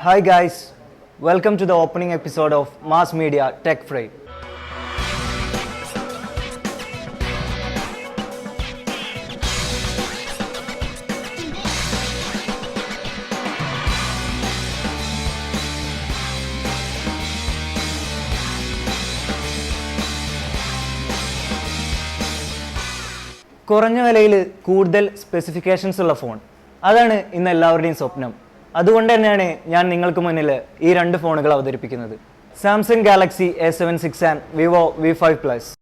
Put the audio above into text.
Hi guys, welcome to the opening episode of Mass Media Tech Freight. കുറഞ്ഞ വിലയിൽ കൂടുതൽ specifications ഉള്ള phone, അതാണ് ഇന്ന് എല്ലാവരുടെയും സ്വപ്നം. അതുകൊണ്ട് തന്നെയാണ് ഞാൻ നിങ്ങൾക്ക് മുന്നിൽ ഈ രണ്ട് ഫോണുകൾ അവതരിപ്പിക്കുന്നത്. Samsung Galaxy A76 and Vivo V5 Plus.